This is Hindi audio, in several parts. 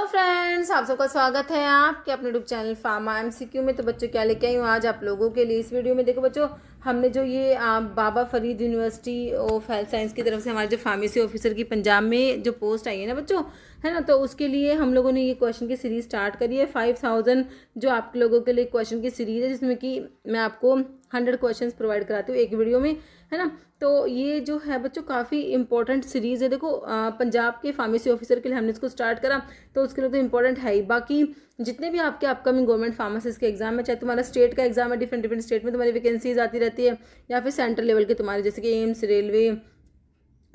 फ्रेंड्स, आप सबका स्वागत है आपके अपने यूट्यूब चैनल फार्मा एमसीक्यू में। तो बच्चों क्या लेके आई हूँ आज आप लोगों के लिए इस वीडियो में। देखो बच्चों, हमने जो ये Baba Farid university of health science की तरफ से हमारे जो फार्मेसी ऑफिसर की पंजाब में जो पोस्ट आई है ना बच्चों, है ना, तो उसके लिए हम लोगों ने ये क्वेश्चन की सीरीज स्टार्ट करी है। 5000 जो आप लोगों के लिए क्वेश्चन की सीरीज है, जिसमें कि मैं आपको 100 क्वेश्चंस प्रोवाइड कराती हूँ एक वीडियो में, है ना। तो ये जो है बच्चों काफ़ी इंपॉर्टेंट सीरीज़ है। देखो पंजाब के फार्मेसी ऑफिसर के लिए हमने इसको स्टार्ट करा, तो उसके लिए तो इंपॉर्टेंट है ही। बाकी जितने भी आपके अपकमिंग गवर्नमेंट फार्मासिस्ट के एग्जाम में, चाहे तुम्हारा स्टेट का एग्जाम है, डिफरेंट डिफरेंट स्टेट में तुम्हारी वैकेंसीज आती रहती है, या फिर सेंट्रल लेवल के तुम्हारे जैसे कि एम्स, रेलवे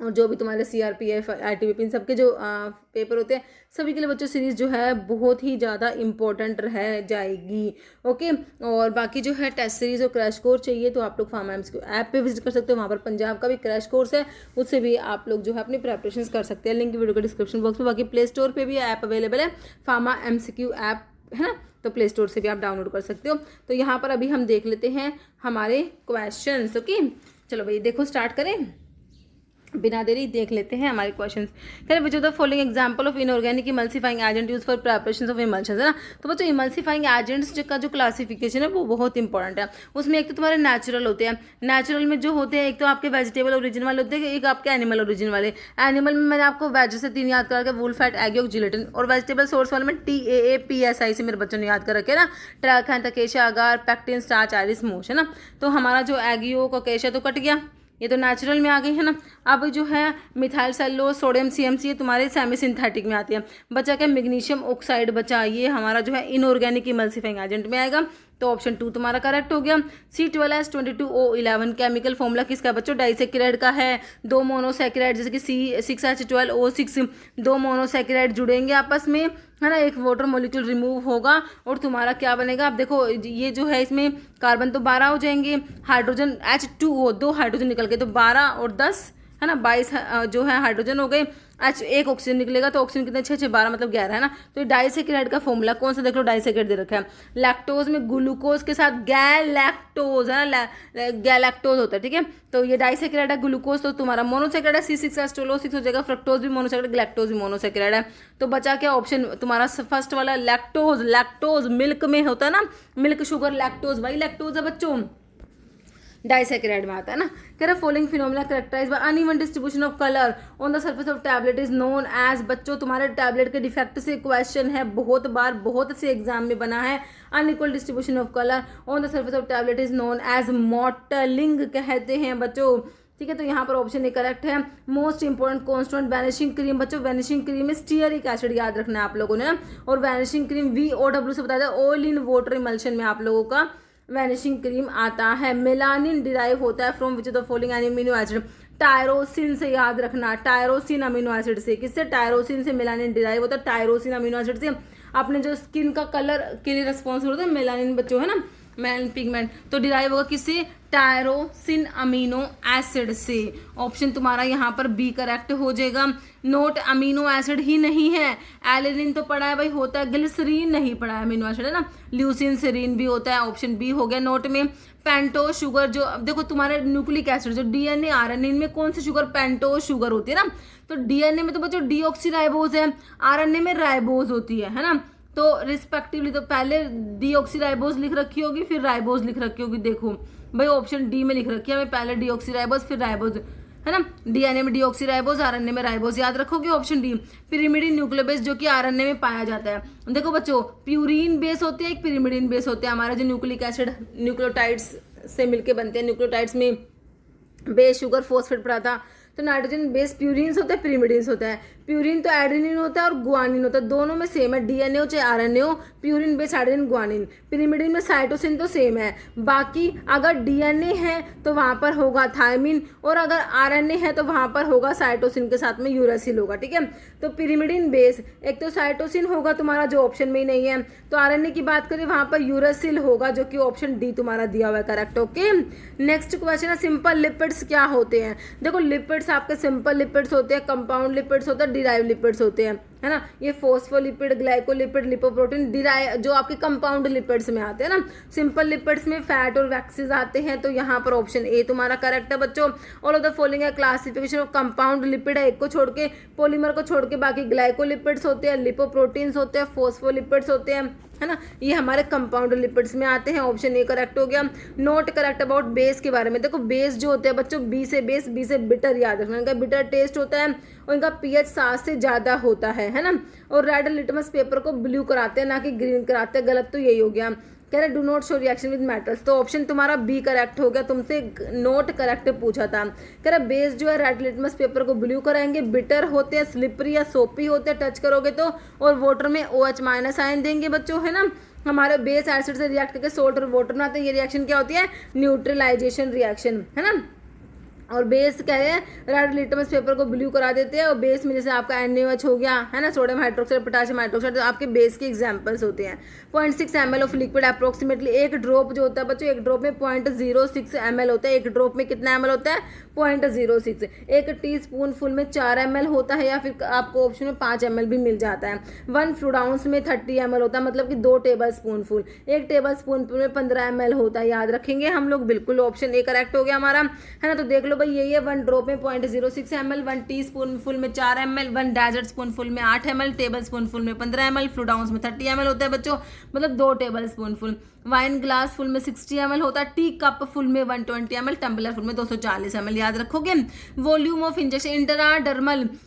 और जो भी तुम्हारे सीआरपीएफ, आईटीबीपी, इन सबके जो पेपर होते हैं, सभी के लिए बच्चों सीरीज़ जो है बहुत ही ज़्यादा इंपॉर्टेंट रह जाएगी। ओके, और बाकी जो है टेस्ट सीरीज़ और क्रैश कोर्स चाहिए तो आप लोग फार्मा एम्स ऐप पे विजिट कर सकते हो। वहाँ पर पंजाब का भी क्रैश कोर्स है, उससे भी आप लोग जो है अपनी प्रेपरेशन कर सकते हैं। लिंक वीडियो के डिस्क्रिप्शन बॉक्स में। बाकी प्ले स्टोर पर भी ऐप अवेलेबल है, फार्मा एमसीक्यू ऐप, है ना, तो प्ले स्टोर से भी आप डाउनलोड कर सकते हो। तो यहाँ पर अभी हम देख लेते हैं हमारे क्वेश्चंस। ओके, चलो भाई देखो, स्टार्ट करें, बिना देरी देख लेते हैं हमारे क्वेश्चंस। कह रहे बच्चों the following example of inorganic emulsifying agent use for preparation of emulsions, है ना। तो बच्चों इमल्सिफाइंग एजेंट्स का जो क्लासिफिकेशन है वो बहुत इंपॉर्टेंट है। उसमें एक तो तुम्हारे नेचुरल होते हैं, नेचुरल में जो होते हैं एक तो आपके वेजिटेबल ओरिजिन वाले होते हैं, एक आपके एनिमल ओरिजिन वाले। एनिमल में मैंने आपको वेज से 3 याद करा के, वूल, फैट, एग यॉक, जिलेटिन। और वेजिटेबल सोर्स वाले में TAAPSI से मेरे बच्चों ने याद कर रखे ना, ट्राइथैन, अकेशिया, अगार, पैक्टिन, स्टार्च, आयरिस, मोश, है ना। तो हमारा जो एग यॉक, अकेशिया तो कट गया, ये तो नेचुरल में आ गई, है ना। अब जो है मिथाइल सेलुलोज, सोडियम CMC, ये तुम्हारे सेमी सिंथेटिक में आती है। बचा क्या, मैग्नीशियम ऑक्साइड बचा, ये हमारा जो है इनऑर्गेनिक इमल्सिफाइंग एजेंट में आएगा। तो ऑप्शन 2 तुम्हारा करेक्ट हो गया। C12H22O11 केमिकल फॉर्मूला किसका है बच्चों, डाइसेक्राइड का है। 2 मोनोसेक्राइड जैसे कि C6H12O6, 2 मोनोसेक्राइड जुड़ेंगे आपस में, है ना, एक वाटर मॉलिक्यूल रिमूव होगा और तुम्हारा क्या बनेगा। अब देखो ये जो है इसमें कार्बन तो 12 हो जाएंगे, हाइड्रोजन H2O 2 हाइड्रोजन निकल के तो 12 और 10, है ना, 22 जो है हाइड्रोजन हो गए। एक ऑक्सीजन निकलेगा तो ऑक्सीजन कितने, 6 6 12 मतलब 11, है ना। तो ये डाइसेक्राइड का फॉर्मूला कौन सा, देख लो डाइसेक्राइड दे रखा है। लैक्टोज में ग्लूकोज के साथ गैलैक्टोज, है ना, गैलैक्टोज होता है, ठीक है। तो ये डाइसेक्राइड है, ग्लूकोज तो तुम्हारा मोनोसेक्राइड है, C6H12O6 हो जाएगा। फ्रक्टोज भी मोनोसेक्राइड, ग्लैक्टोज भी मोनोसेक्राइड है। तो बचा क्या ऑप्शन तुम्हारा फर्स्ट वाला, लैक्टोज। लैक्टोज मिल्क में होता है ना, मिल्क शुगर, लैक्टोज वही लैक्टोज है बच्चों, डाइसेक्राइड में आता है ना। कह रहा following phenomena characterise by uneven distribution of colour on the surface of tablet is known as. बच्चों तुम्हारे टैबलेट के डिफेक्ट से क्वेश्चन है, बहुत बार बहुत से एग्जाम में बना है। Unequal distribution of colour on the surface of tablet is known as mottling कहते हैं बच्चों, ठीक है। तो यहाँ पर ऑप्शन ए करेक्ट है। Most important constant vanishing cream, बच्चों वैनिशिंग क्रीम में स्टीयरिक एसिड याद रखना है आप लोगों ने ना। और वैनिशिंग क्रीम VOW से बताया था, ऑयल इन वाटर इमल्शन में आप लोगों का वैनिशिंग क्रीम आता है। मेलानिन डिराइव होता है from which of the following amino acid, tyrosine से याद रखना, टायरोसिन अमीनो एसिड से। किससे, टायरोसिन से मेलानिन डिराइव होता है, टायरोसिन अमीनो एसिड से। अपने जो स्किन का कलर के लिए रिस्पॉन्सिबल होता है मेलानिन बच्चों, है ना, मेलानिन पिगमेंट, तो डिराइव होगा किससे, टायरोसिन अमीनो एसिड से। ऑप्शन तुम्हारा यहाँ पर बी करेक्ट हो जाएगा। नोट अमीनो एसिड ही नहीं है, एलिनिन तो पढ़ा है भाई, होता है, ग्लिसरीन नहीं पढ़ा है, अमीनो एसिड है ना, ल्यूसिन सेरीन भी होता है। ऑप्शन बी हो गया नोट में। पेंटो शुगर, जो अब देखो तुम्हारे न्यूक्लिक एसिड जो DNA RNA में कौन सी शुगर, पेंटो शुगर होती है ना। तो DNA में तो बच्चों डीऑक्सीराइबोज है, RNA में राइबोज होती है ना। तो रिस्पेक्टिवली तो पहले डीऑक्सीराइबोज लिख रखी होगी, फिर राइबोज लिख रखी होगी। देखो भाई ऑप्शन डी में लिख रखी है हमें, पहले डीऑक्सीराइबोज फिर राइबोज, है ना। DNA में डीऑक्सीराइबोज, RNA में राइबोज, याद रखोगे ऑप्शन डी। पिरिमिडिन न्यूक्लियोबेस जो कि RNA में पाया जाता है। देखो बच्चों प्यूरिन बेस होते हैं, एक पिरिमिडिन बेस होते हैं। हमारे जो न्यूक्लिक एसिड न्यूक्लियोटाइड्स से मिलके बनते हैं, न्यूक्लियोटाइड्स में बेस, शुगर, फॉस्फेट पड़ा था। तो नाइट्रोजन बेस प्यूरिन्स होते हैं, पिरिमिडिन्स होता है। प्यूरिन तो एडेनिन होता है और गुआनिन होता है, दोनों में सेम है, DNA हो चाहे RNA हो, purine base adenine guanine. Pyrimidine में साइटोसिन तो सेम है। बाकी अगर DNA है तो वहाँ पर होगा थायमिन, और अगर RNA है तो वहाँ पर होगा साइटोसिन के साथ में यूरासिल होगा, ठीक है। तो पिरिमिडिन बेस एक तो साइटोसिन होगा तुम्हारा, जो ऑप्शन में ही नहीं है। तो RNA की बात करें वहाँ पर यूरासिल होगा, जो कि ऑप्शन डी तुम्हारा दिया हुआ है करेक्ट। ओके, नेक्स्ट क्वेश्चन है सिंपल लिपिड्स क्या होते हैं। देखो लिपिड्स आपके सिंपल लिपिड्स होते हैं, कंपाउंड लिपिड्स होते हैं, डिराइव लिपिड्स होते हैं, है ना। ये फोस्फोलिपिड, ग्लाइकोलिपिड, लिपोप्रोटीन जो आपके कंपाउंड लिपिड्स में आते हैं ना। सिंपल लिपिड्स में फैट और वैक्सीज आते हैं, तो यहाँ पर ऑप्शन ए तुम्हारा करेक्ट है बच्चों। ऑल ऑफ द फॉलोइंग है क्लासिफिकेशन ऑफ कंपाउंड लिपिड है, एक को छोड़ के, पॉलीमर को छोड़ के बाकी ग्लाइकोलिपिड्स होते हैं, लिपोप्रोटीन्स होते हैं, फोस्फोलिपिड्स होते हैं, है ना। ये हमारे कंपाउंड लिपिड्स में आते हैं। ऑप्शन ए करेक्ट हो गया। नोट करेक्ट अबाउट बेस के बारे में। देखो बेस जो होते हैं बच्चों, बी से बेस, बी से बिटर, याद रखना, इनका बिटर टेस्ट होता है और इनका पीएच 7 से ज़्यादा होता है ना। और रेड लिटमस पेपर को ब्लू कराते हैं, ना कि ग्रीन कराते हैं। गलत तो यही हो गया। कह रहे do not show reaction with metals, तो ऑप्शन तुम्हारा बी करेक्ट हो गया। तुमसे नोट करेक्ट पूछा था। कह रहा बेस जो है रेड लिटमस पेपर को ब्लू कराएंगे, बिटर होते हैं, स्लिपरी या सोपी होते हैं टच करोगे तो, और वाटर में OH- आयन देंगे बच्चों, है ना। हमारे बेस एसिड से रिएक्ट करके सोल्ट और वाटर बनाते हैं। ये रिएक्शन क्या होती है? न्यूट्रलाइजेशन रिएक्शन, है ना। और बेस क्या है? रेड लिटमस पेपर को ब्लू करा देते हैं। और बेस में जैसे आपका NaOH हो गया, है ना, सोडियम हाइड्रोक्साइड, पोटेशियम हाइड्रोक्साइड, तो आपके बेस के एग्जांपल्स होते हैं। 0.6 ml ऑफ लिक्विड अप्रोक्सीमेटली, एक ड्रॉप जो होता है बच्चों, एक ड्रॉप में 0.06 ml होता है। एक ड्रॉप में कितना ml होता है? 0.06। एक टी स्पून फुल में 4 ml होता है, या फिर आपको ऑप्शन में 5 ml भी मिल जाता है। 1 फ्लूइड आउंस में 30 ml होता है, मतलब कि 2 टेबल स्पून फुल। एक टेबल स्पून फुल में 15 ml होता है, याद रखेंगे हम लोग। बिल्कुल ऑप्शन ए करेक्ट हो गया हमारा, है ना। तो देख लो भाई, यही है। 1 ड्रॉप में 0.06 ml, 1 टी स्पून फुल में 4 ml, 1 डेजर्ट स्पून फुल में 8 ml, टेबल स्पून फुल में 15 ml, फ्लूइड आउंस में 30 ml होता है बच्चों, मतलब 2 table spoon full. Wine glass full में 60 ml होता है, टी कप फुल में 120 ml, टम्बलर फुल में 240 ml, याद रखोगे। वॉल्यूम ऑफ इंजेक्शन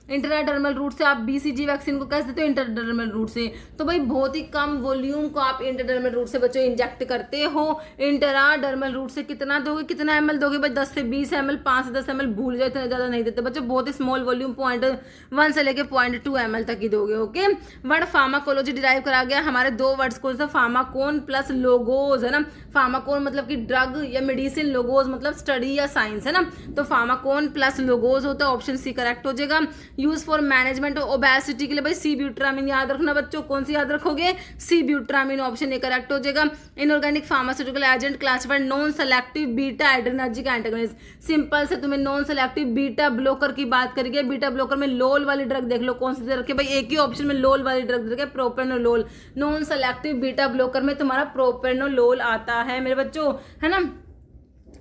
इंटराडर्मल रूट से, आप BCG वैक्सीन को कैसे देते हो? इंटरडर्मल रूट से। तो भाई बहुत ही कम वॉल्यूम को आप इंटरडर्मल रूट से बच्चों इंजेक्ट करते हो। इंटराडर्मल रूट से कितना दोगे, कितना ml दोगे भाई? 10 से 20 ml, 5 से 10 ml, भूल जाओ, इतना ज़्यादा नहीं देते बच्चों। बहुत ही स्मॉल वॉल्यूम 0.1 से लेके 0.2 ml तक ही दोगे। ओके। वर्ड फार्माकोलॉजी डिराइव करा गया हमारे 2 वर्ड्स को, फार्माकोन प्लस लोगोज, है ना। फार्माकोन मतलब कि ड्रग या मेडिसिन, लोगोज मतलब स्टडी या साइंस, है ना। तो फार्माकोन प्लस लोगोज होता है, ऑप्शन सी करेक्ट हो जाएगा। Use for management of obesity के लिए भाई सी ब्यूट्रामिन याद रखना बच्चों। कौन सी याद रखोगे? सी ब्यूट्रामिन, ऑप्शन ए करेक्ट हो जाएगा। Inorganic pharmaceutical agent classified non selective beta adrenergic antagonist. Simple से तुम्हें नॉन सेलेक्टिव बीटा ब्लॉकर की बात करेंगे। बीटा ब्लॉकर में लोल वाली ड्रग देख लो, कौन सी दे रखे भाई? एक ही ऑप्शन में लोल वाली ड्रग दे रखे, propranolol. Non selective beta blocker में तुम्हारा प्रोपेनोलोल आता है मेरे बच्चों, है ना।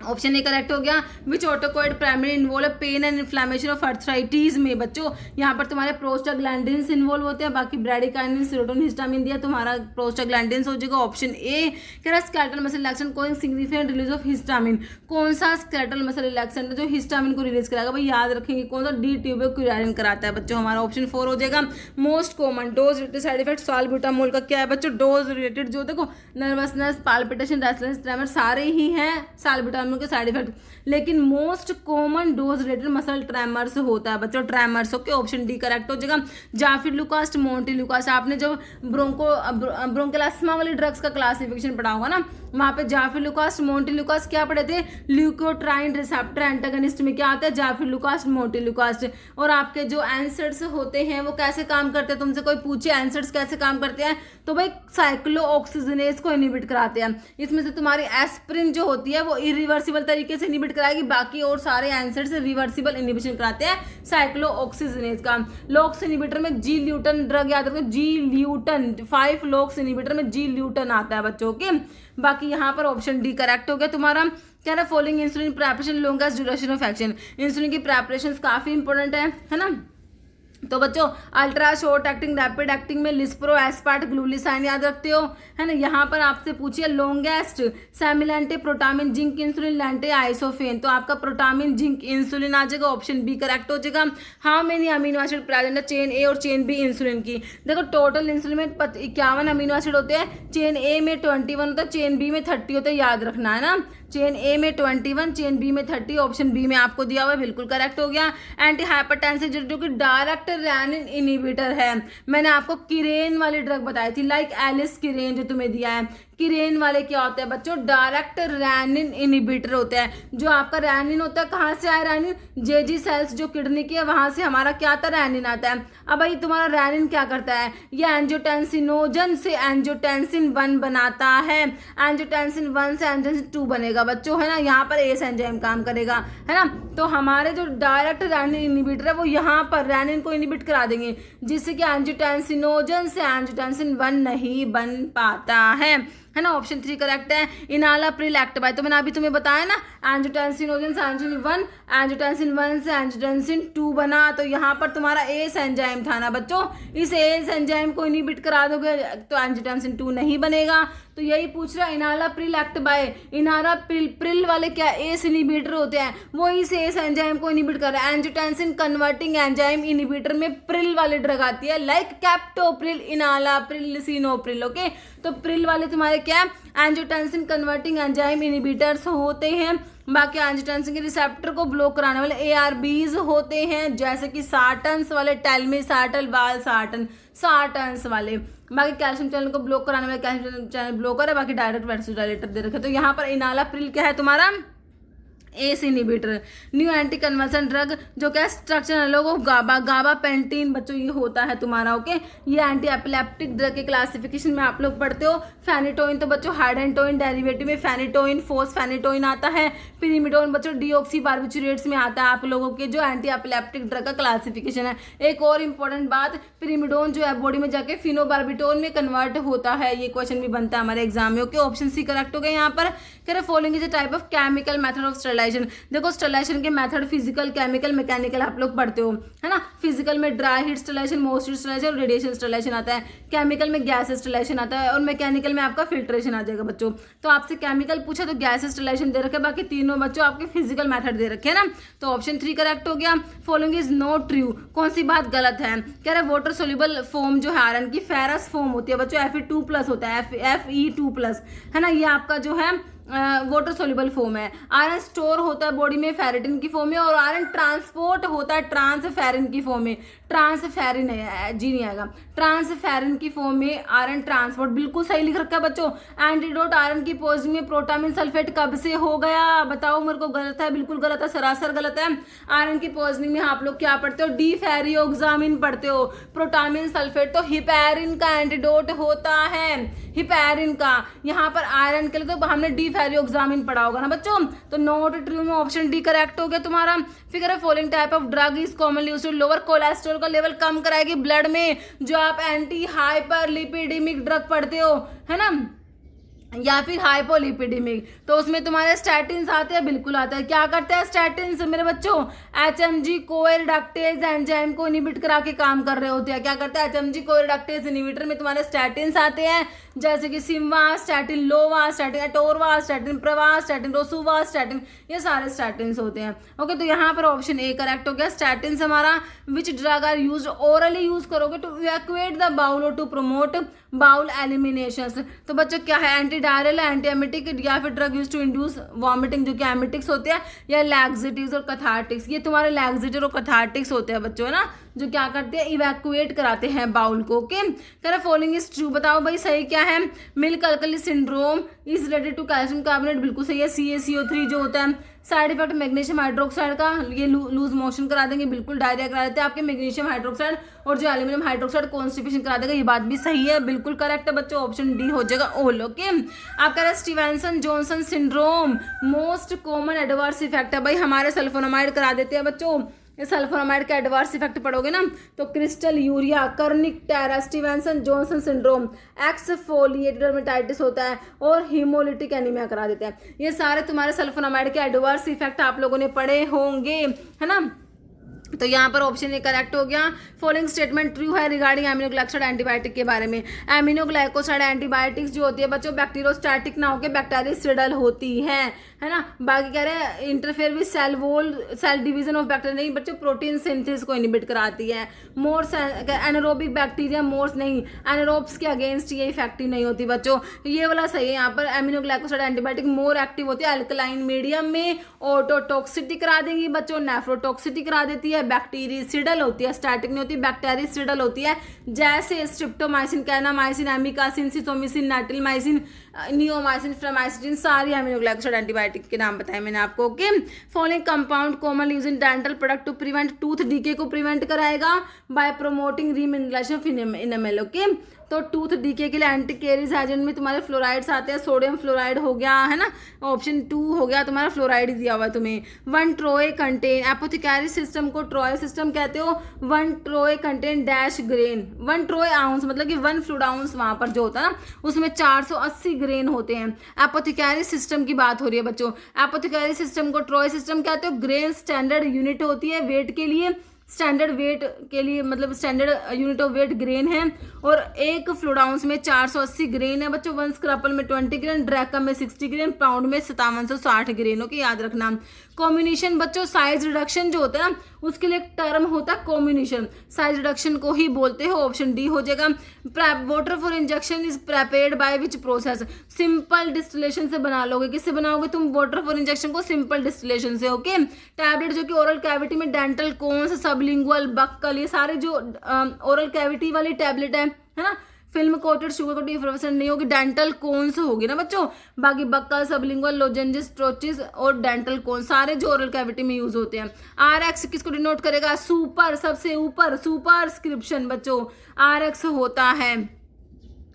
ऑप्शन ए करेक्ट हो गया। Which autocoid primary involve pain and inflammation of arthritis में बच्चों, यहाँ पर तुम्हारे प्रोस्टाग्लैंडिन्स इन्वॉल्व होते हैं, बाकी ब्रैडिकाइनिन, सेरोटोनिन, हिस्टामिन दिया, तुम्हारा प्रोस्टाग्लैंडिन्स हो जाएगा। ऑप्शन ए कह रहा skeletal muscle relaxant causing significant release of histamine. कौन सा स्केलेटल मसल रिलैक्सेंट जो हिस्टामिन को रिलीज कराएगा भाई? याद रखेंगे कौन सा? डी ट्यूबोक्यूराइन कराता है बच्चों, हमारा ऑप्शन 4 हो जाएगा। Most common dose related side effect salbutamol का क्या है बच्चों? डोज रिलेटेड जो देखो नर्वसनेस, पाल्पिटेशन, रेस्टलेसनेस, ट्रेमर सारे ही हैं साल्ब्यूटामोल के साइड इफेक्ट, लेकिन most common dose related muscle tremors होता है बच्चों, tremors. Okay, option D correct हो जाएगा। जाफिलुकास्ट, मोंटिलुकास्ट, आपने जो ब्रोंकोल अस्थमा वाली ड्रग्स का क्लासिफिकेशन पढ़ा होगा ना, वहां पे जाफिलुकास्ट, मोंटिलुकास्ट क्या पढ़े थे? ल्यूकोट्राइन रिसेप्टर एंटागनिस्ट में क्या आता है? जाफिलुकास्ट, मोंटिलुकास्ट। और आपके जो एंसर्स होते हैं वो कैसे काम करते हैं? तुमसे कोई पूछे एंसर्स कैसे काम करते हैं, तो भाई साइक्लोऑक्सीजनेज को इनहिबिट कराते हैं। इसमें से तुम्हारी एस्प्रिन जो होती है वो इरिवर्सिबल तरीके से इनहिबिट कराएगी, बाकी और सारे आंसर से रिवर्सिबल इनहिबिशन कराते हैं साइक्लोऑक्सीजनेज का। लॉक्स इनहिबिटर में जी ल्यूटन ड्रग याद रखो, जी ल्यूटन 5 लॉक्स इनहिबिटर में जी ल्यूटन आता है बच्चों के। बाकी यहाँ पर ऑप्शन डी करेक्ट हो गया तुम्हारा। क्या है? Following insulin preparation longest duration of action. Insulin की प्रेपरेशन काफी इंपॉर्टेंट है ना। तो बच्चों ultra short acting, rapid acting में लिस्प्रो, एस्पार्ट, ग्लूलिसाइन याद रखते हो, है ना। यहाँ पर आपसे पूछिए longest, semilente, protamine, zinc, insulin, lente, isophane, तो आपका प्रोटामिन, जिंक, इंसुलिन आ जाएगा, ऑप्शन बी करेक्ट हो जाएगा। How many amino acid present है चेन ए और चेन बी इंसुलिन की? देखो टोटल इंसुलिन में 51 अमीनो एसिड होते हैं, चेन ए में 21 होता है, चेन बी में 30 होता है, याद रखना है ना। चेन ए में 21, चेन बी में 30, ऑप्शन बी में आपको दिया हुआ है, बिल्कुल करेक्ट हो गया। एंटी हाइपरटेंसिव जो कि डायरेक्ट रेनिन इनहिबिटर है, मैंने आपको किरेन वाली ड्रग बताई थी, लाइक एलिस किरेन जो तुम्हें दिया है। किरेन वाले क्या होते हैं बच्चों, डायरेक्ट रैनिन इनिबिटर होते हैं। जो आपका रैनिन होता है, कहाँ से आया रैनिन, जेजी सेल्स जो किडनी की है वहां से हमारा क्या आता है, रैनिन आता है। अब भाई तुम्हारा रैनिन क्या करता है, ये एंजियोटेंसिनोजन से एंजियोटेंसिन 1 बनाता है, एंजियोटेंसिन 1 से एंजियोटेंसिन 2 बनेगा बच्चों, है ना। यहाँ पर एस एंजाइम काम करेगा, है ना। तो हमारे जो डायरेक्ट रैनिन इनिबिटर है वो यहाँ पर रैनिन को इनिबिट करा देंगे, जिससे कि एंजियोटेंसिनोजन से एंजियोटेंसिन 1 नहीं बन पाता है ना। ऑप्शन 3 करेक्ट है। इनालाप्रिल एक्ट बाय, तो मैंने अभी तुम्हें बताया ना, एंजियोटेंसिनोजन से एंजियोटेंसिन 1, एंजियोटेंसिन 1 से एंजियोटेंसिन 2 बना, तो यहाँ पर तुम्हारा एस एंजाइम था ना बच्चों, इस एस एंजाइम को इनिबिट करा दोगे तो एंजियोटेंसिन 2 नहीं बनेगा। तो यही पूछ रहा है, इनालाप्रिल एक्ट बाय, इनालाप्रिल वाले क्या एस इनिबिटर होते हैं, वो इस एस एंजाइम को इनिबिट कर रहा है। एंजियोटेंसिन कन्वर्टिंग एंजाइम इनिबिटर में प्रिल वाली ड्रग आती है, like captopril, enalapril, lisinopril. Okay, तो प्रिल वाले तुम्हारे क्या एंजियोटेंसिन कन्वर्टिंग एंजाइम इनिबिटर्स होते हैं। बाकी एंजियोटेंसिन के रिसेप्टर को ब्लॉक कराने वाले एआरबीज होते हैं, जैसे कि सार्टन्स वाले, टेलमिसार्टल, वालसार्टन, सार्टन्स वाले। बाकी कैल्शियम चैनल को ब्लॉक कराने वाले कैल्शियम चैनल ब्लॉकर है। बाकी डायरेक्ट वैसोडाइलेटर दे रखे। तो यहाँ पर इनालाप्रिल क्या है तुम्हारा, S inhibitor. New anti conversion drug जो क्या स्ट्रक्चर एनालॉग ऑफ गाबा, गाबापेंटीन बच्चों ये होता है तुम्हारा। ओके, ये एंटी एपिलेप्टिक ड्रग के क्लासिफिकेशन में आप लोग पढ़ते हो। फेनिटोइन तो बच्चों हाइडेंटोइन डेरिवेटिव में फेनिटोइन, फोस्फेनिटोइन आता है। पिरिमिडोन बच्चों डीऑक्सी बार्बिचुरेट्स में आता है आप लोगों के, जो एंटी एपिलेप्टिक ड्रग का क्लासिफिकेशन है। एक और इंपॉर्टेंट बात, पिरिमिडोन जो है बॉडी में जाके फिनोबार्बिटोन में कन्वर्ट होता है। ये क्वेश्चन भी बनता है हमारे एग्जाम में। ओके, ऑप्शन सी करेक्ट हो गया। यहाँ पर कह रहे following is a type of chemical method of sterilisation. देखो स्टरलाइजेशन के मेथड फिजिकल, केमिकल, मैकेनिकल आप लोग पढ़ते हो, है ना। फिजिकल में dry heat sterilisation, moist heat sterilisation और रेडिएशन स्टरलाइजेशन आता है। केमिकल में गैस स्टरलाइजेशन आता है और मैकेनिकल में आपका फिल्ट्रेशन आ जाएगा बच्चों। तो आपसे केमिकल पूछा तो गैस स्टरलाइजेशन दे रखे, बाकी तीनों बच्चों आपके फिजिकल मेथड दे रखे हैं ना। तो ऑप्शन 3 करेक्ट हो गया। फॉलोइंग इज नॉट ट्रू, कौन सी बात गलत है, कह रहे वाटर सोल्यूबल फॉर्म जो है आयरन की फेरस फॉर्म होती है बच्चों, Fe2+ होता है, Fe2+, है ना। ये आपका जो है वाटर सोल्यूबल फॉर्म है। आयरन स्टोर होता है बॉडी में फेरेटिन की फॉर्म में, और आयरन ट्रांसपोर्ट होता है ट्रांसफेरिन की फॉर्म में। ट्रांसफेरिन है, जी नहीं आएगा, ट्रांसफेरिन की फॉर्म में आयरन ट्रांसपोर्ट, बिल्कुल सही लिख रखा है बच्चों। एंटीडोट आयरन की पोजिंग में प्रोटामिन सल्फेट कब से हो गया, बताओ मेरे को। गलत है, बिल्कुल गलत है, सरासर गलत है। आयरन की पोजिंग में आप लोग क्या पढ़ते हो, डीफेरियोक्सामिन पढ़ते हो। प्रोटामिन सल्फेट तो हिपैरिन का एंटीडोट होता है, हिपैरिन का। यहाँ पर आयरन के लिए तो हमने डीफेरियोक्सामिन पढ़ा होगा ना बच्चों। तो नॉट ट्रू में ऑप्शन डी करेक्ट हो गया तुम्हारा। फिगर है following type of drug is commonly used to lower cholesterol का लेवल कम कराएगी ब्लड में, जो आप एंटी हाइपरलिपिडेमिक ड्रग पढ़ते हो, है ना, या फिर हाइपोलिपिडेमिक। तो उसमें तुम्हारे स्टैटिन्स आते हैं, बिल्कुल आता है। क्या करते हैं स्टैटिन्स मेरे बच्चों, HMG कोएरिडक्टेज एंजाइम को इनिबिट करा के काम कर रहे होते हैं। क्या करते हैं, HMG कोएरिडक्टेज इनिबिटर में तुम्हारे स्टैटिन्स आते हैं, जैसे कि simvastatin lovastatin atorvastatin pravastatin rosuvastatin, ये सारे स्टैटिन्स होते हैं। ओके, तो यहाँ पर ऑप्शन ए करेक्ट हो गया। स्टैटिन्स हमारा which drug are use, orally use करोगे टू इवैक्यूएट द बाउल और टू प्रमोट बाउल एलिमिनेशन। तो बच्चों क्या है, एंटी डायरल, एंटी एमिटिक, या फिर drug use to induce vomiting, जो कि एमिटिक्स होते हैं, या लैक्सेटिव्स और कैथार्टिक्स। ये तुम्हारे लैक्सेटिव और कैथार्टिक्स होते हैं बच्चों, है ना, जो क्या करते हैं, इवैक्यूएट कराते हैं बाउल को। ओके, कह रहा फॉलोइंग इज ट्रू, बताओ भाई सही क्या है। Milk alkali syndrome is related to calcium carbonate, बिल्कुल सही है। CaCO3 जो होता है, साइड इफेक्ट मैग्नीशियम हाइड्रोक्साइड का, ये लूज मोशन करा देंगे, बिल्कुल डायरिया करा देते हैं आपके मैग्नीशियम हाइड्रोक्साइड, और जो एल्यूमिनियम हाइड्रोक्साइड कॉन्स्टिपेशन करा देगा, ये बात भी सही है, बिल्कुल करेक्ट है बच्चों। ऑप्शन डी हो जाएगा ऑल। ओके, आप कह रहे हैं Stevenson Johnson syndrome most common adverse effect है, भाई हमारे सल्फोनामाइड करा देते हैं बच्चों। ये सल्फोनामाइड का एडवर्स इफेक्ट पढ़ोगे ना, तो crystalluria, kernicterus, Stevens Johnson syndrome, exfoliated dermatitis होता है, और हीमोलिटिक एनीमिया करा देते हैं। ये सारे तुम्हारे सल्फोनामाइड के एडवर्स इफेक्ट आप लोगों ने पढ़े होंगे, है ना। तो यहाँ पर ऑप्शन ए करेक्ट हो गया। फॉलोइंग स्टेटमेंट ट्रू है रिगार्डिंग एमिनोग्लाइकोसाइड एंटीबायोटिक के बारे में। एमिनोग्लाइकोसाइड एंटीबायोटिक्स जो होती है बच्चों, बैक्टीरियोस्टैटिक ना होकर बैक्टीरियासिडल होती है ना। बाकी कह रहे हैं interfere with cell wall, cell division of bacteria, नहीं बच्चों, प्रोटीन सिंथेसिस को इनिबिट कराती है। मोर्स एनारोबिक बैक्टीरिया, मोर्स नहीं, एनारोब्स के अगेंस्ट ये इफेक्टिव नहीं होती बच्चों, ये वाला सही है। यहाँ पर एमिनोग्लाइकोसाइड एंटीबायोटिक मोर एक्टिव होती है अल्कलाइन मीडियम में, ऑटोटॉक्सिटी करा देंगी बच्चों, नेफ्रोटॉक्सिटी करा देती है, है बैक्टीरियसिडल होती है, स्टैटिक नहीं होती, बैक्टीरियसिडल होती है, जैसे streptomycin, kanamycin, amikacin, sisomicin, netilmicin, neomycin, framycetin, सारी एमिनोग्लाइकोसाइड एंटीबायोटिक के नाम बताए मैंने आपको। Okay, following compound common use in dental product to prevent tooth decay को प्रिवेंट कराएगा by promoting remineralization of enamel. Okay, तो टूथ डीके के लिए एंटी कैरीज एजेंट में तुम्हारे फ्लोराइड्स आते हैं, सोडियम फ्लोराइड हो गया है ना, ऑप्शन 2 हो गया तुम्हारा, फ्लोराइड ही दिया हुआ है तुम्हें। 1 ट्रोए कंटेन, एपोथिकरी सिस्टम को ट्रोय सिस्टम कहते हो। 1 ट्रोए कंटेन डैश ग्रेन, 1 ट्रोए आउंस मतलब कि 1 फ्लूड आउंस वहाँ पर जो होता है ना उसमें 480 ग्रेन होते हैं। एपोथिकरी सिस्टम की बात हो रही है बच्चों, एपोथिकरी सिस्टम को ट्रोय सिस्टम कहते हो। ग्रेन स्टैंडर्ड यूनिट होती है वेट के लिए, स्टैंडर्ड वेट के लिए मतलब standard unit of weight grain है, और 1 फ्लूड आउंस में 480 ग्रेन है बच्चों। 1 स्क्रैपल में 20 ग्रेन, ड्रैकम में 60 ग्रेन, पाउंड में 5760 ग्रेन। ओके, याद रखना। कॉम्बिनेशन बच्चों, साइज रिडक्शन जो होता है ना उसके लिए एक टर्म होता है कॉम्बिनेशन, साइज रिडक्शन को ही बोलते हो, ऑप्शन डी हो जाएगा। Water for injection is prepared by which process, simple distillation से बना लोगे। किससे बनाओगे तुम वाटर फॉर इंजेक्शन को? सिंपल डिस्टिलेशन से। ओके, टैबलेट जो कि ओरल कैविटी में, डेंटल कोन्स, सबलिंगुअल, बक्कल, ये सारे जो ओरल कैविटी वाली टैबलेट है ना, film coated sugar coated effervescent नहीं होगी, डेंटल कोन्स होगी ना बच्चों। बाकी बक्कल, सबलिंगुअल, लोजेंजिस, ट्रोचिस और डेंटल कोन सारे जो ओरल कैविटी में यूज होते हैं। RX किसको डिनोट करेगा? सुपर, सबसे ऊपर, सुपरस्क्रिप्शन बच्चों RX होता है।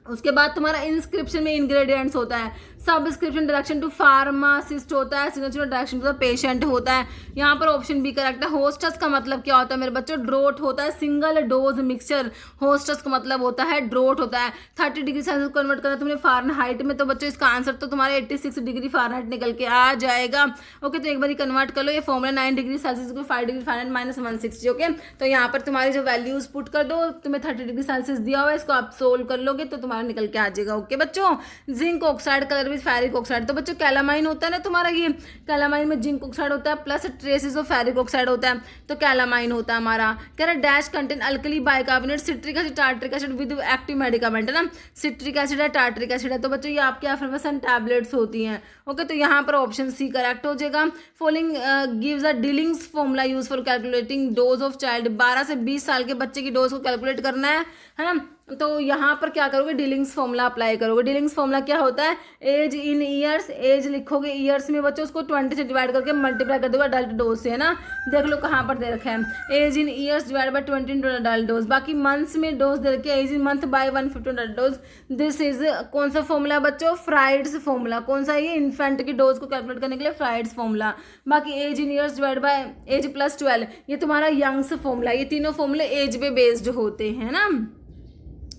उसके बाद तुम्हारा इंस्क्रिप्शन में इंग्रेडिएंट्स होता है, सबस्क्रिप्शन डायरेक्शन टू फार्मासिस्ट होता है, signature direction to the patient होता है। यहाँ पर ऑप्शन बी करेक्ट है। होस्टस का मतलब क्या होता है मेरे बच्चों? ड्रोट होता है, सिंगल डोज मिक्सचर। होस्टस का मतलब होता है ड्रोट होता है। 30 डिग्री सेल्सियस कन्वर्ट करना तुमने फारेनहाइट में, तो बच्चों इसका आंसर तो तुम्हारे 86 डिग्री फारेनहाइट निकल के आ जाएगा। ओके, तो एक बार कन्वर्ट कर लो, ये फॉर्मूला 9 डिग्री सेल्सियस को 5 डिग्री फारेनहाइट माइनस 160। ओके, तो यहाँ पर तुम्हारी जो वैल्यूज पुट कर दो, तुम्हें 30 डिग्री सेल्सियस दिया हुआ है, इसको आप सोल्व कर लोगे तो तुम्हारा निकल के आ जाएगा। ओके बच्चों, zinc oxide colour with ferric oxide, तो बच्चों कैलामाइन होता है ना तुम्हारा, ये कैलामाइन में जिंक ऑक्साइड होता है plus traces of ferric oxide होता है, तो कैलामाइन होता है हमारा। कह रहा dash contain alkali bicarbonate, citric acid, tartaric acid with active medicament है ना, सिट्रिक एसिड है, टार्ट्रिक एसिड है, तो बच्चों ये आपकी एफर्वेसेंट टैबलेट्स होती हैं। ओके, तो यहाँ पर ऑप्शन सी करेक्ट हो जाएगा। Following gives a Dilling's formula use for calculating dose of child, 12 से 20 साल के बच्चे की डोज को कैलकुलेट करना है ना, तो यहाँ पर क्या करोगे? डिलिंग्स फॉर्मूला अप्लाई करोगे। डिलिंग्स फॉर्मूला क्या होता है? एज इन ईयर्स, एज लिखोगे ईयर्स में बच्चों, उसको 20 से डिवाइड करके मल्टीप्लाई कर दोगे अडल्ट डोज से, है ना। देख लो कहाँ पर दे रखा है, age in years divide by 20 into adult dose. बाकी मंथ्स में डोज दे रखे, age in month by 150 adult dose. This is कौन सा फॉर्मूला बच्चों? Fried's formula. कौन सा? ये इन्फेंट की डोज को कैलकुलेट करने के लिए फ्राइड्स फॉर्मूला। बाकी age in years divide by age plus 12, ये तुम्हारा यंग्स फॉर्मूला। ये तीनों फॉर्मूले एज पे बेस्ड होते हैं ना,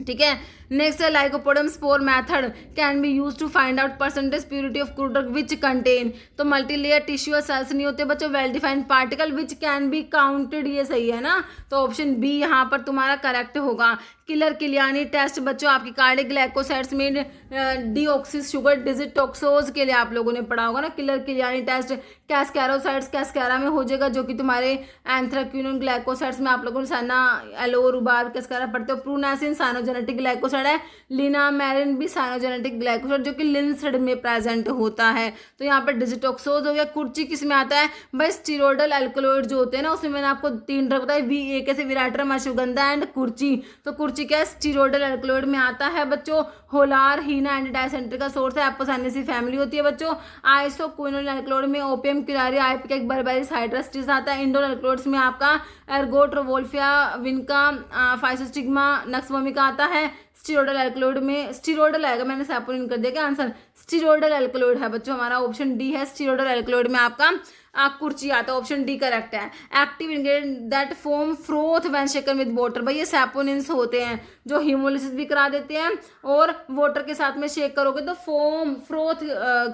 ठीक है। नेक्स्ट है lycopodium spore method can be use to find out percentage purity of crude which contain, तो मल्टीलेयर टिश्यू सेल्स नहीं होते बच्चों, well defined particle which can be counted, ये सही है ना, तो ऑप्शन बी यहाँ पर तुम्हारा करेक्ट होगा। किलर किलियानी टेस्ट बच्चों आपकी कार्डिक ग्लाइकोसाइड्स में डीऑक्सिस शुगर डिजिटॉक्सोज के लिए आप लोगों ने पढ़ा होगा ना, किलर किलियानी टेस्ट। कैस्कैरोसाइड्स कैस्कैरा में हो जाएगा, जो कि तुम्हारे एंथ्राक्विनोन ग्लाइकोसाइड्स में आप लोगों ने साना एलो रुबाब कैस्कैरा पढ़ते हो। प्रूनेसिन साइनोजेनेटिक ग्लाइकोसाइड है, लिनामेरिन भी साइनोजेनेटिक ग्लाइकोसाइड जो कि लिंसड में प्रेजेंट होता है, तो यहाँ पर डिजिटॉक्सोज हो गया। कुर्ची किस में आता है भाई? स्टीरोडल एल्कलॉइड जो होते हैं ना, उसमें मैंने आपको 3 ड्रग बताया, VAK से विराट्रम, अश्वगंधा एंड कुर्ची, तो कुर्ची क्या है? स्टीरोडल एल्कलॉइड में आता है बच्चों। होलार हीना एंड डायसेंट्री का सोर्स है, एपोसाइनेसी फैमिली होती है बच्चों। आइसोक्विनोल एल्कलॉइड में ओपियम क्युरारिया, आइपिक बर्बेरिस हाइड्रास्टिस आता है। इंडोल एल्कलॉइड्स में आपका एर्गोट्रोवोल्फिया, विनका, फाइसोस्टिग्मा, नक्सवोमिका आता है। स्टीरोडल एल्कलॉइड में स्टीरोडल आएगा, मैंने सैपोनिन कर दिया क्या आंसर? स्टीरोडल एल्कलॉइड है बच्चों, हमारा ऑप्शन डी है। स्टीरोडल एल्कलॉइड में आपका कुर्ची आता है, ऑप्शन डी करेक्ट है। Active ingredient that form froth when shaken with water, भाई ये सैपोनिन्स होते हैं जो हीमोलिसिस भी करा देते हैं, और वाटर के साथ में शेक करोगे तो फ्रोथ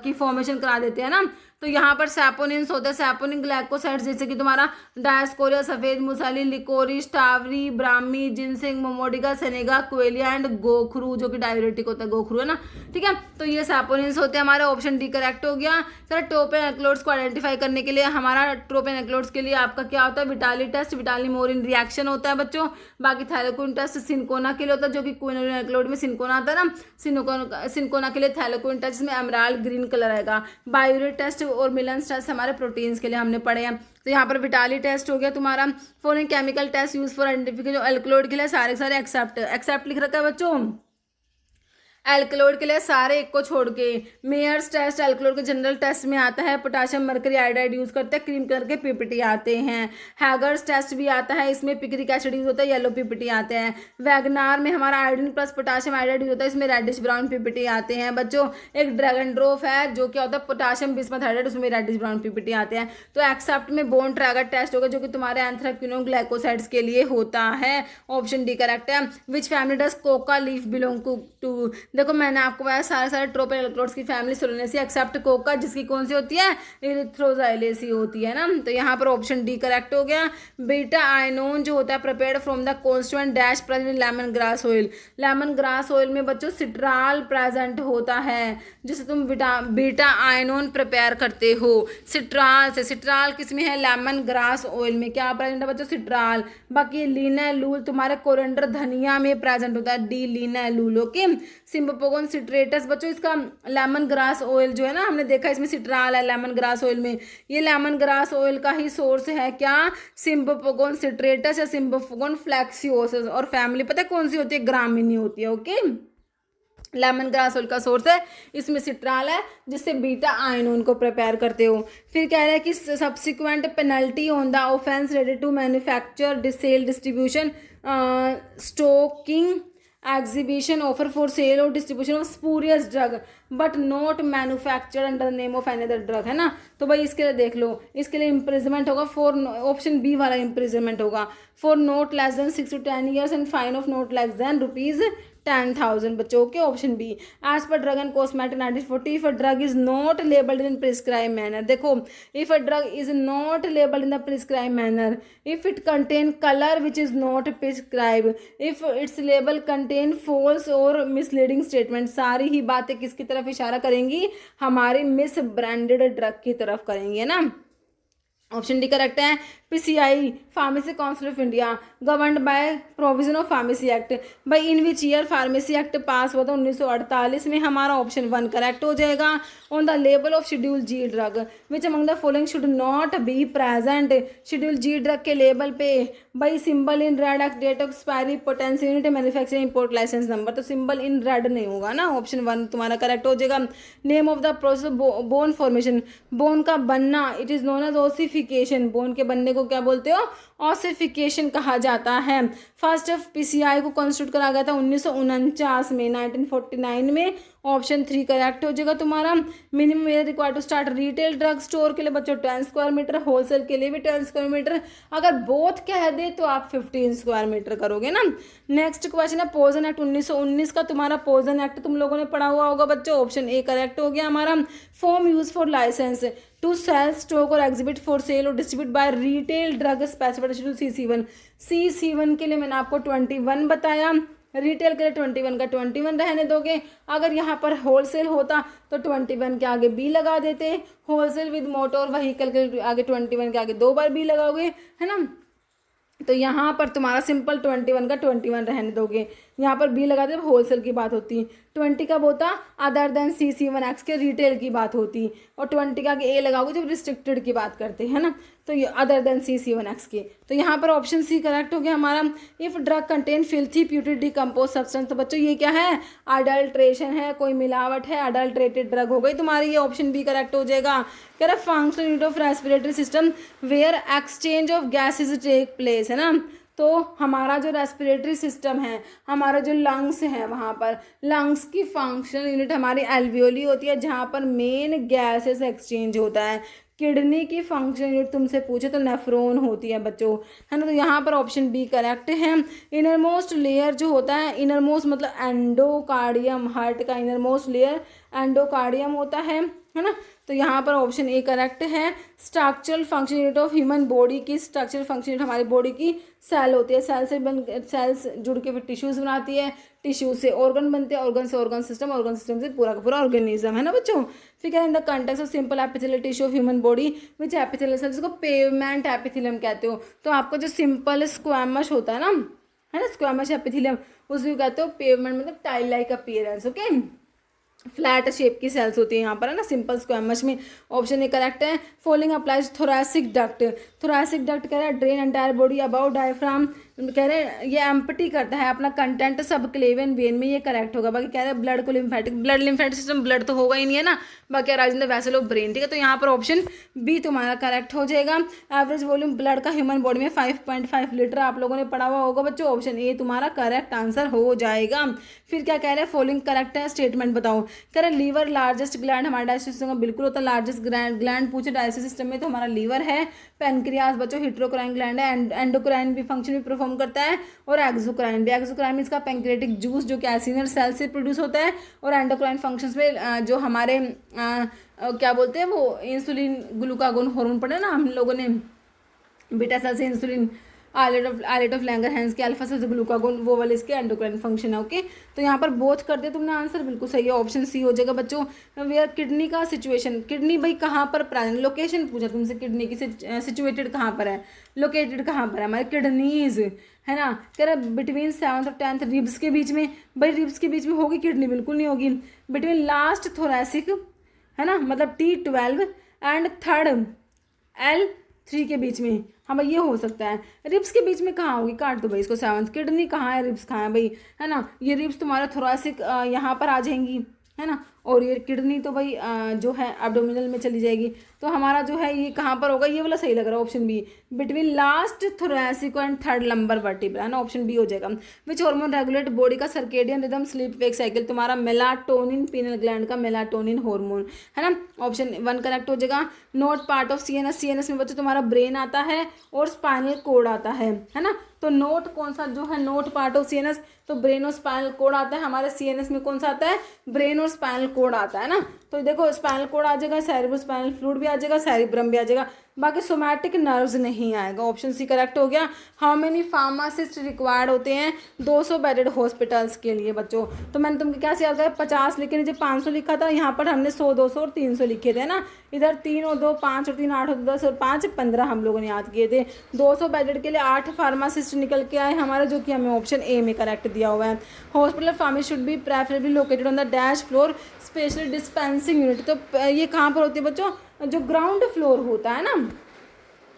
की फॉर्मेशन करा देते हैं ना, तो यहाँ पर सैपोनिन्स होते हैं। सैपोनिन ग्लाइकोसाइड्स जैसे कि तुम्हारा डायस्कोरिया, सफेद मुसाली, लिकोरिस, टावरी, ब्राह्मी, ginseng, momordica, senega, quillaia and गोखरू, जो कि डाययूरेटिक होता है, गोखरू है ना, ठीक है। तो ये सैपोनिन्स होते हैं, हमारा ऑप्शन डी करेक्ट हो गया। सर ट्रोपेन एल्कलॉइड्स को आइडेंटिफाई करने के लिए हमारा ट्रोपेन एल्कलॉइड्स के लिए आपका क्या होता है? विटाली टेस्ट, विटाली मोरिन रिएक्शन होता है बच्चों। बाकी थायरोक्विन टेस्ट सिंकोना के लिए होता है, जो कि क्विनोलिन एल्कलॉइड में सिंकोना आता है ना, सिंकोना के लिए थैलेकोइन टेस्ट, जिसमें एमराल्ड ग्रीन कलर आएगा। बायोरेट टेस्ट और मिलन्स टेस्ट हमारे प्रोटीन्स के लिए हमने पढ़े हैं। तो यहाँ पर विटाली टेस्ट हो गया तुम्हारा। Following chemical test use for identification alkaloid के लिए सारे एक्सेप्ट लिख रखा है बच्चों। एल्कलॉइड के लिए सारे एक को छोड़ के। मेयर्स टेस्ट एल्कलॉइड के जनरल टेस्ट में आता है। पोटाशियम मरकरी आयोडाइड यूज करते हैं, क्रीम कलर के पीपीटी आते हैं। हैगर्स टेस्ट भी आता है, इसमें पिक्रिक एसिड यूज होता है, येलो पीपीटी आते हैं। वैगनार में हमारा iodine plus potassium iodide use होता है, इसमें रेडिश ब्राउन पीपीटी आते हैं बच्चों। एक ड्रैगन ड्रोफ है जो क्या होता है पोटाशियम बिस्मथ हाइड्रेट, उसमें रेडिश ब्राउन पीपीटी आते हैं। तो एक्सेप्ट में बोन ट्रैगर टेस्ट होगा, जो कि तुम्हारे एंथ्राक्विनोन ग्लाइकोसाइड्स के लिए होता है। ऑप्शन डी करेक्ट है। Which family does coca leaf belong to. देखो मैंने आपको सारे ट्रोपिक एल्कलॉइड्स की फैमिली सोलेनेसी एक्सेप्ट कोका, जिसकी कौन सी होती है, इरिथ्रोजाइलेसी होती है ना। तो यहाँ पर ऑप्शन डी करेक्ट हो गया। बीटा आयनोन जो होता है prepared from the constituent dash present in lemon grass oil. Lemon grass oil में बच्चों सिट्राल प्रेजेंट होता है, जिससे तुम बीटा आयनोन प्रिपेयर करते हो सिट्राल से। सिट्राल किस में है, लेमन ग्रास ऑयल में क्या प्रेजेंट है बच्चों, सिट्राल। बाकी लिनालूल तुम्हारे कोरिएंडर धनिया में प्रेजेंट होता है, डी लिनालूल। ओके। सिम्बोपोगोन सिट्रेटस बच्चों, इसका लेमन ग्रास ऑयल जो है ना, हमने देखा इसमें सिट्राल है लेमन ग्रास ऑयल में। ये लेमन ग्रास ऑयल का ही सोर्स है क्या, सिम्बोपोगोन सिट्रेटस या सिम्बोपोगोन फ्लैक्सियोसस। और फैमिली पता है कौन सी होती है, ग्रामिनी होती है। ओके। लेमन ग्रास ऑयल का सोर्स है, इसमें सिट्राल है, जिससे बीटा आयनोन को प्रिपेयर करते हो। फिर कह रहा है कि subsequent penalty on the offence related to manufacture sale distribution stocking exhibition offer for sale or distribution of spurious drug but not manufactured under the name of another drug, है ना। तो भाई इसके लिए देख लो, इसके लिए इम्प्रिजमेंट होगा फॉर, ऑप्शन बी वाला इम्प्रिजमेंट होगा for not less than 6 to 10 years and fine of not less than ₹10,000 बच्चों के। Option B as per drug and cosmetic 1940 if a drug is not labelled in prescribe manner. देखो if a drug is not labelled in the prescribe manner, if it contain colour which is not prescribe, if its label contain false और मिसलीडिंग स्टेटमेंट। सारी ही बातें किसकी तरफ इशारा करेंगी, हमारी मिस ब्रांडेड ड्रग की तरफ करेंगी, है ना। ऑप्शन डी करेक्ट है। PCI pharmacy council of India governed by provision of pharmacy act, by in which year pharmacy act पास हुआ था, 1948 में। हमारा ऑप्शन 1 करेक्ट हो जाएगा। On the label of schedule G drug which among the following should not be present. Schedule G drug के लेबल पे by symbol in red, date of expiry, potential unit, manufacturing import licence number. तो सिंबल इन रेड नहीं होगा ना, ऑप्शन 1 तुम्हारा करेक्ट हो जाएगा। Name of the process bone formation, bone का बनना, it is known as ossification. Bone के बनने को क्या बोलते हो, ऑसिफिकेशन कहा जाता है। फर्स्ट पीसीआई को कॉन्स्टिट्यूट करा गया था 1949 में, 1949 में। ऑप्शन 3 करेक्ट हो जाएगा तुम्हारा। Minimum area required to start retail drug store के लिए बच्चों 10 स्क्वायर मीटर, होलसेल के लिए भी 10 स्क्वायर मीटर। अगर बोथ कह दे तो आप 15 स्क्वायर मीटर करोगे ना। नेक्स्ट क्वेश्चन है पोजन एक्ट 1919 का। तुम्हारा पोजन एक्ट तुम लोगों ने पढ़ा हुआ होगा बच्चों, ऑप्शन ए करेक्ट हो गया हमारा। Form use for licence to sell stock और एग्जिबिट फॉर सेल और distribute by retail drug specified schedule CC1। CC1 के लिए मैंने आपको 21 बताया, रिटेल के लिए 21 का 21 रहने दोगे। अगर यहाँ पर होलसेल होता तो 21 के आगे बी लगा देते, होलसेल विद मोटर व्हीकल के आगे 21 के आगे 2 बार बी लगाओगे, है ना। तो यहाँ पर तुम्हारा सिंपल 21 का 21 रहने दोगे, यहाँ पर बी लगा दे होलसेल की बात होती। 20 कब होता, अदर देन CC1X के रिटेल की बात होती, और 20 का ए लगाओगे जब रिस्ट्रिक्टेड की बात करते हैं ना, तो ये अदर देन CC1X के। तो यहाँ पर ऑप्शन सी करेक्ट हो गया हमारा। If drug contain filthy putrid decompose substance, तो बच्चों ये क्या है, अडल्ट्रेशन है, कोई मिलावट है, अडल्ट्रेटेड ड्रग हो गई तुम्हारी, ये ऑप्शन बी करेक्ट हो जाएगा। कह रहा functional unit of respiratory system where exchange of gases take place, है ना। तो हमारा जो रेस्पिरेटरी सिस्टम है, हमारा जो लंग्स है, वहाँ पर लंग्स की फंक्शनल यूनिट हमारी एल्वियोली होती है, जहाँ पर मेन गैसेस एक्सचेंज होता है। किडनी की फंक्शन यूनिट तुमसे पूछे तो नेफ्रॉन होती है बच्चों, है ना। तो यहाँ पर ऑप्शन बी करेक्ट है। इनर मोस्ट लेयर जो होता है, इनर मोस्ट मतलब एंडोकार्डियम, हार्ट का इनर मोस्ट लेयर एंडोकार्डियम होता है ना। तो यहाँ पर ऑप्शन ए करेक्ट है। Structural function unit of human body की स्ट्रक्चरल फंक्शन यूनिट हमारी बॉडी की सेल होती है, सेल्स जुड़ के फिर टिश्यूज बनाती है, टिश्यू से ऑर्गन बनते हैं, ऑर्गन से ऑर्गन सिस्टम से पूरा का पूरा ऑर्गेनिज्म, है ना बच्चों। फिर in the context of simple epithelial tissue of human body which epithelial cell, जिसको पेवमेंट एपिथेलियम कहते हो। तो आपका जो सिंपल स्क्वैमस होता है ना, है ना, स्क्वामस एपिथेलियम, उसको कहते हो पेवमेंट मतलब tile like appearance. Okay, flat shape की सेल्स होती है यहाँ पर, है ना, सिंपल स्क्वेमस में। ऑप्शन ए करेक्ट है। Following applies thoracic duct. Thoracic duct कह रहा है drain entire body about diaphragm, कह रहे हैं ये एम्प्टी करता है अपना कंटेंट सब क्लेवियन वेन में, ये करेक्ट होगा। बाकी कह रहे हैं ब्लड को lymphatic, blood lymphatic system, blood तो होगा ही नहीं है ना, बाकी arise in the vessel of brain, ठीक है। तो यहाँ पर ऑप्शन बी तुम्हारा करेक्ट हो जाएगा। एवरेज वॉल्यूम ब्लड का ह्यूमन बॉडी में 5.5 लीटर आप लोगों ने पढ़ा हुआ होगा बच्चों, ऑप्शन ए तुम्हारा करेक्ट आंसर हो जाएगा। फिर क्या कह रहे हैं, फॉलोइंग करेक्ट है स्टेटमेंट बताओ। कह रहे लीवर लार्जेस्ट ग्लैंड, हमारा डाइजेस्टिव सिस्टम का बिल्कुल होता है लार्जेस्ट ग्लैंड पूछे डाइजेस्टिव सिस्टम में तो हमारा लीवर है। पेनक्रियास बच्चों हिट्रोक्राइन ग्लैंड है, एंडोक्राइन भी फंक्शन भी परफॉर्म करता है, और एक्सोक्राइन भी। एक्सोक्राइन में इसका पेंक्रियाटिक जूस जो कि एसिनल सेल से प्रोड्यूस होता है, और एंडोक्राइन फंक्शंस में जो हमारे क्या बोलते हैं वो इंसुलिन ग्लूकागोन हार्मोन पढ़े ना हम लोगों ने, बीटा सेल से इंसुलिन, आइलेट ऑफ लैंगरहैंस के, अल्फा सेल से ग्लूकागोन, वो वाले इसके एंडोक्राइन फंक्शन है। ओके, तो यहाँ पर बोथ कर दिया तुमने आंसर, बिल्कुल सही है, ऑप्शन सी हो जाएगा बच्चों। वेयर किडनी का सिचुएशन, किडनी भाई कहाँ पर प्रेजेंट, लोकेशन पूछा तुमसे किडनी की, सिचुएटेड कहाँ पर है, लोकेटेड कहाँ पर है हमारे किडनीज, है ना। कह रहा बिटवीन 7th और 10th रिब्स के बीच में, भाई रिब्स के बीच में होगी किडनी, बिल्कुल नहीं होगी। बिटवीन लास्ट थोरैसिक, है ना, मतलब T12 एंड थर्ड L3 के बीच में, हाँ भाई ये हो सकता है। रिब्स के बीच में कहाँ होगी, काट दो भाई इसको 7th। किडनी कहाँ है, रिब्स कहाँ है भाई, है ना, ये रिब्स तुम्हारा थोरैसिक यहाँ पर आ जाएंगी, है ना, और ये किडनी तो भाई जो है एब्डोमिनल में चली जाएगी। तो हमारा जो है ये कहाँ पर होगा, ये वाला सही लग रहा है option B, between last thoracic and third lumbar vertebra, है ना, ऑप्शन बी हो जाएगा। विच हार्मोन रेगुलेट बॉडी का circadian rhythm sleep wake cycle, तुम्हारा मेलाटोनिन, पीनल ग्लैंड का मेलाटोनिन हार्मोन, है ना, ऑप्शन 1 करेक्ट हो जाएगा। Not part of CNS, CNS में बच्चों तुम्हारा ब्रेन आता है और स्पाइनल कोड आता है ना। तो नोट कौन सा जो है, नोट पार्ट ऑफ सीएनएस, तो ब्रेन और स्पाइनल कोड आता है, हमारे सीएनएस में कौन सा आता है, ब्रेन और स्पाइनल कोड आता है ना। तो देखो स्पाइनल कोड आ जाएगा, सेरेब्रो स्पाइनल फ्लूइड भी आ जाएगा, सेरिब्रम भी आ जाएगा, बाकी सोमैटिक नर्व्स नहीं आएगा, ऑप्शन सी करेक्ट हो गया। हाउ मेनी फार्मासिस्ट रिक्वायर्ड होते हैं 200 बेडेड हॉस्पिटल्स के लिए बच्चों, तो मैंने तुमको क्या याद है 50 लिखे, नीचे 500 लिखा था, यहाँ पर हमने 100, 200 और 300 लिखे थे ना, इधर 3 और 2 5 और 3 8 और 10 और 5 15 हम लोगों ने याद किए थे। 200 बेडेड के लिए 8 फार्मासिस्ट निकल के आए हमारे, जो कि हमें ऑप्शन ए में करेक्ट दिया हुआ है। Hospital pharmacy should be preferably located on the dash floor special dispensing unit, तो ये कहाँ पर होती है बच्चों, जो ग्राउंड फ्लोर होता है ना,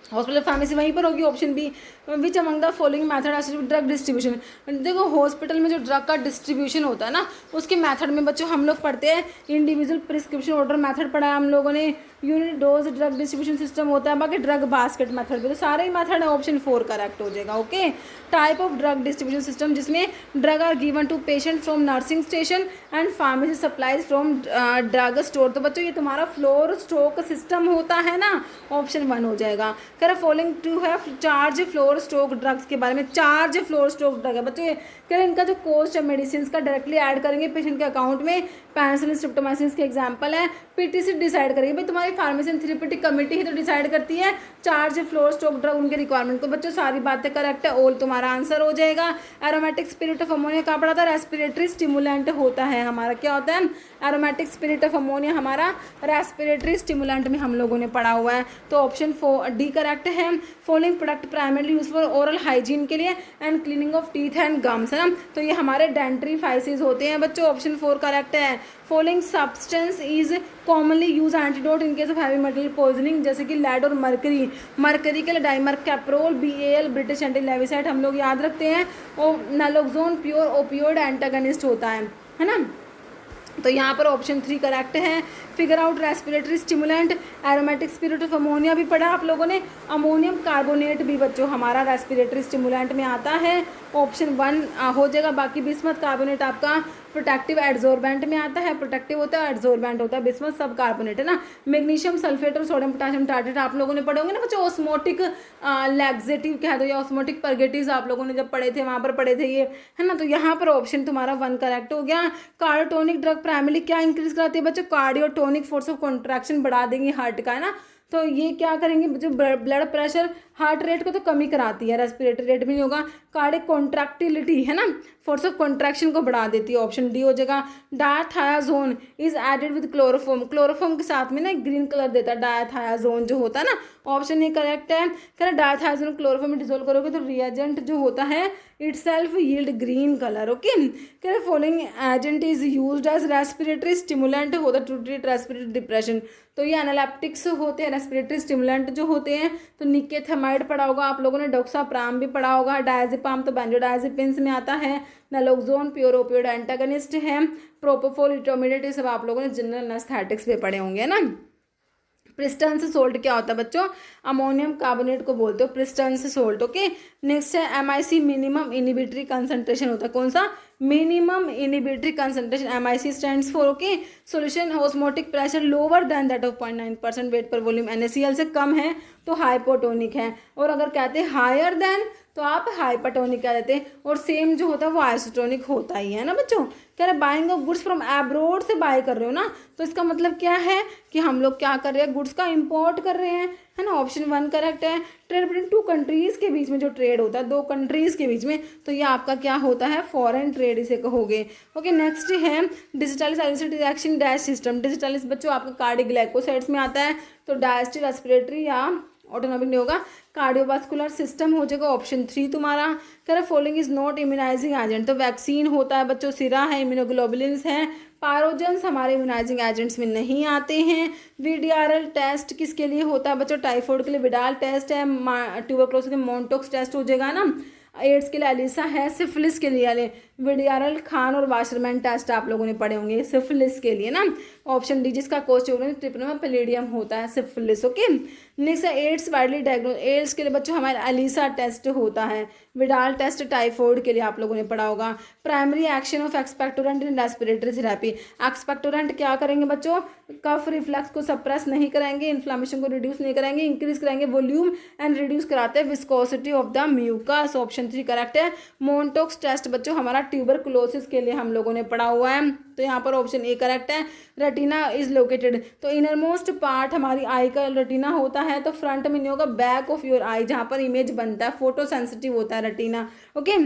हॉस्पिटल फार्मेसी वहीं पर होगी, option B. Which among the following method drug distribution, देखो हॉस्पिटल में जो ड्रग का डिस्ट्रीब्यूशन होता है ना, उसके मेथड में बच्चों हम लोग पढ़ते हैं इंडिविजुअल प्रिस्क्रिप्शन ऑर्डर मेथड पढ़ा है हम लोगों ने, unit dose drug distribution system होता है, बाकी ड्रग बास्केट मेथड पे तो सारे ही मेथड है, ऑप्शन 4 करेक्ट हो जाएगा। Okay, type of drug distribution system, जिसमें drug are given to patient from nursing station and pharmacy supplies from drug store, तो बच्चों ये तुम्हारा फ्लोर स्टॉक सिस्टम होता है ना, ऑप्शन 1 हो जाएगा। कह following to have charge floor stock drugs के बारे में, चार्ज फ्लोर स्टॉक ड्रग है बच्चों ये, कह रहे इनका जो कॉस्ट है मेडिसिन का डायरेक्टली ऐड करेंगे पेशेंट के अकाउंट में, पेनिसिलिन स्ट्रेप्टोमाइसिन के एग्जांपल है, पीटीसी डिसाइड करेगी, भाई तुम्हारी फार्मेसी एंड थेरेप्यूटिक कमेटी ही तो डिसाइड करती है चार्ज फ्लोर स्टॉक ड्रग उनके रिक्वायरमेंट को। बच्चों सारी बातें करेक्ट है, ऑल तुम्हारा आंसर हो जाएगा। एरोमेटिक स्पिरिट ऑफ अमोनिया कहाँ पड़ा था, रेस्पिरेटरी स्टिमुलेंट होता है हमारा, क्या होता है एरोमेटिक स्पिरिट ऑफ अमोनिया, हमारा रेस्पिरेटरी स्टिमुलेंट में हम लोगों ने पढ़ा हुआ है, तो ऑप्शन 4 डी करेक्ट है। Following product primarily use for oral hygiene के लिए and cleaning of teeth and gums, है ना, तो ये हमारे डेंट्रीफाइसिस होते हैं बच्चों, ऑप्शन 4 करेक्ट है। Following substance is commonly use antidote in case of heavy metal poisoning, जैसे कि लेड और मरकरी, मरकरी के लिए डाइमरकैप्रोल, BAL ब्रिटिश एंटी लेविसाइड हम लोग याद रखते हैं, और नैलोक्सोन प्योर ओपियोइड एंटागनिस्ट होता है ना, तो यहाँ पर ऑप्शन 3 करेक्ट है। Figure out respiratory stimulant, aromatic spirit of ammonia भी पढ़ा आप लोगों ने, अमोनियम कार्बोनेट भी बच्चों हमारा रेस्पिरेटरी स्टिमुलेंट में आता है, ऑप्शन 1 हो जाएगा। बाकी बिस्मथ कार्बोनेट आपका प्रोटेक्टिव एड्जॉर्बेंट में आता है, प्रोटेक्टिव होता है एड्जॉर्बेंट होता है, बिस्मथ सब कार्बोनेट है ना। मैग्नीशियम सल्फेट और सोडियम पोटेशियम टार्ट्रेट आप लोगों ने पढ़े होंगे ना बच्चों, ऑस्मोटिक लैक्सेटिव कह दो या ऑस्मोटिक परगेटिव्स आप लोगों ने जब पढ़े थे वहाँ पर पढ़े थे ये, है ना, तो यहाँ पर ऑप्शन तुम्हारा 1 करेक्ट हो गया। कार्डियोटोनिक ड्रग प्राइमरी क्या इंक्रीज कराती है बच्चों, कार्डियोटोनिक फोर्स ऑफ कॉन्ट्रैक्शन बढ़ा देंगे हार्ट का, है ना, तो ये क्या करेंगे जो ब्लड प्रेशर हार्ट रेट को तो कमी कराती है, रेस्पिरेटरी रेट भी नहीं होगा। कार्डियक कॉन्ट्रैक्टिलिटी है ना, फोर्स ऑफ कॉन्ट्रैक्शन को बढ़ा देती है, ऑप्शन डी हो जाएगा। Dithizone is added with chloroform, chloroform के साथ में ना एक ग्रीन कलर देता है डायथायाजोन जो होता है ना, ऑप्शन ए करेक्ट है। कह रहा डायथायाजोन क्लोरोफॉर्म में डिसोल्व करोगे तो रिएजेंट जो होता है itself yield green color, okay। कह रहे following agent is used as respiratory stimulant होता है टू ट्रीट रेस्पिरेटरी डिप्रेशन। तो ये एनालेप्टिक्स होते हैं, रेस्पिरेटरी स्टिमुलेंट जो होते हैं। तो निकेथेमाइड पढ़ा होगा आप लोगों ने, डोक्साप्राम भी पढ़ा होगा, डायजेपाम तो बेंजोडायजेपिन्स में आता है, नलोक्सोन प्योर ओपियोइड एंटागनिस्ट है, प्रोपोफोल इंटरमीडिएट, ये सब आप लोगों ने जनरल एनेस्थेटिक्स में पढ़े होंगे ना। प्रिस्टन्स सोल्ट क्या होता है बच्चों, अमोनियम कार्बोनेट को बोलते हो प्रिस्टन्स सोल्ट, ओके। नेक्स्ट है MIC मिनिमम इनिबिटरी कंसंट्रेशन होता है, कौन सा, minimum inhibitory concentration, MIC stands for, okay. Solution osmotic pressure lower than that of 0.9% weight per volume, NaCl से कम है तो हाइपोटोनिक है, और अगर कहते हैं हायर देन तो आप हाइपरटोनिक कह देते हैं, और सेम जो होता है वो आइसोटोनिक होता ही है ना बच्चों। कह रहे buying of goods from abroad से बाय कर रहे हो ना, तो इसका मतलब क्या है कि हम लोग क्या कर रहे हैं, गुड्स का इंपोर्ट कर रहे हैं, है ना, ऑप्शन 1 करेक्ट है। ट्रेड बिटवीन 2 कंट्रीज़ के बीच में जो ट्रेड होता है 2 कंट्रीज़ के बीच में, तो ये आपका क्या होता है, फॉरेन ट्रेड इसे कहोगे, ओके। नेक्स्ट है digitalis elicited reaction dash system. Digitalis बच्चों आपका कार्डियोग्लाइकोसाइड्स में आता है, तो डायस्टी रेस्पिरेटरी या ऑटोनॉमिक नहीं होगा, कार्डियोवास्कुलर सिस्टम हो जाएगा, ऑप्शन 3 तुम्हारा। कह रहा following is not immunising agent, तो वैक्सीन होता है बच्चों, सिरा है, इम्यूनोग्लोबुलिन्स है, पायरोजेंस हमारे इम्यूनाइजिंग एजेंट्स में नहीं आते हैं। VDRL टेस्ट किसके लिए होता है बच्चों, टाइफॉइड के लिए विडाल टेस्ट है, ट्यूबरक्लोसिस के मोन्टोक्स टेस्ट हो जाएगा ना, एड्स के लिए एलिसा है, सिफिलिस के लिए VDRL खान और वाशरमैन टेस्ट आप लोगों ने पढ़े होंगे सिफिलिस के लिए ना, ऑप्शन डी जिसका कोस्ट ट्रिपनोमा पैलिडियम होता है सिफिलिस, ओके। नेक्स्ट है एड्स वाइडली डायग्नोज, एड्स के लिए बच्चों हमारा एलिसा टेस्ट होता है, विडाल टेस्ट टाइफॉइड के लिए आप लोगों ने पढ़ा होगा। Primary action of expectorant in respiratory therapy, expectorant क्या करेंगे बच्चों, कफ रिफ्लक्स को सप्रेस नहीं कराएंगे, इन्फ्लामेशन को रिड्यूस नहीं कराएंगे, इंक्रीज कराएंगे वॉल्यूम एंड रिड्यूस कराते हैं viscosity of the mucus, option 3 correct है। मोन्टोक्स टेस्ट बच्चों हमारा ट्यूबरकुलोसिस के लिए हम लोगों ने पढ़ा हुआ है, तो यहाँ पर ऑप्शन ए करेक्ट है। रेटिना इज लोकेटेड, तो इनर मोस्ट पार्ट हमारी आई का रेटिना होता है, तो फ्रंट में नहीं होगा, बैक ऑफ योर आई जहाँ पर इमेज बनता है, फोटो सेंसिटिव होता है रेटिना, ओके।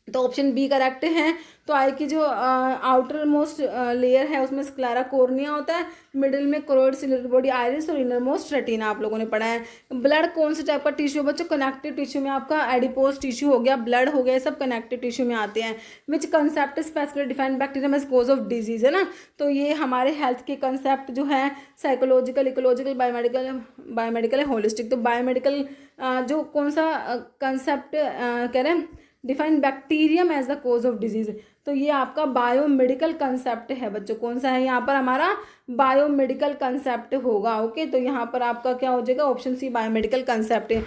तो ऑप्शन बी करेक्ट है। तो आई की जो आउटर मोस्ट लेयर है उसमें स्क्लेरा कोर्निया होता है, मिडिल में करोइड सिलियर बॉडी आइरिस, और इनर मोस्ट रेटिना आप लोगों ने पढ़ा है। ब्लड कौन से टाइप का टिश्यू है बच्चों, कनेक्टिव टिश्यू में आपका एडिपोज टिश्यू हो गया, ब्लड हो गया, सब कनेक्टिव टिश्यू में आते हैं। Which concept specifically defined bacterium as cause of disease, है ना, तो ये हमारे हेल्थ के कंसेप्ट जो है साइकोलॉजिकल, इकोलॉजिकल, बायोमेडिकल है, होलिस्टिक। तो बायोमेडिकल जो कौन सा कंसेप्ट कह रहे हैं, define bacterium as the cause of disease, तो ये आपका बायोमेडिकल कंसेप्ट है बच्चों, कौन सा है यहाँ पर हमारा बायोमेडिकल कंसेप्ट होगा, ओके। तो यहाँ पर आपका क्या हो जाएगा, ऑप्शन सी बायोमेडिकल कंसेप्ट है।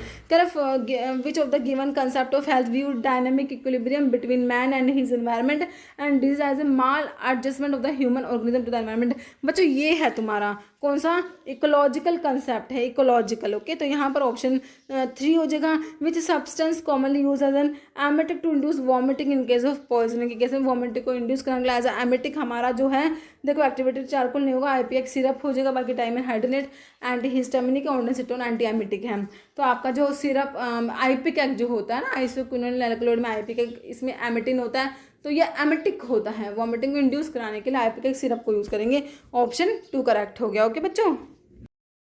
Which of the given concept of health view dynamic equilibrium between man and his environment and disease as a maladjustment of the human organism to the environment, बच्चों ये है तुम्हारा कौन सा, इकोलॉजिकल कंसेप्ट है, इकोलॉजिकल, ओके। तो यहाँ पर ऑप्शन 3 हो जाएगा। Which substance commonly use as an emetic to induce vomiting in case of poisoning, के केस में वॉमिटिंग को इंड्यूस करने के लिए एज एमेटिक हमारा जो है देखो एक्टिवेटेड चारकोल नहीं होगा, IPX सिरप हो जाएगा, बाकी टाइम हाइड्रोनेट एंटी हिस्टामिनिक और ऑर्डेसिटोन एंटी एमिटिक है। तो आपका जो सिरप IPX जो होता है ना, आइसोक्विनोल एल्कलॉइड में IPX, इसमें एमिटिन होता है, तो ये एमिटिक होता है, वॉमिटिंग को इंड्यूस कराने के लिए IPX सिरप को यूज़ करेंगे, ऑप्शन 2 करेक्ट हो गया, ओके बच्चों।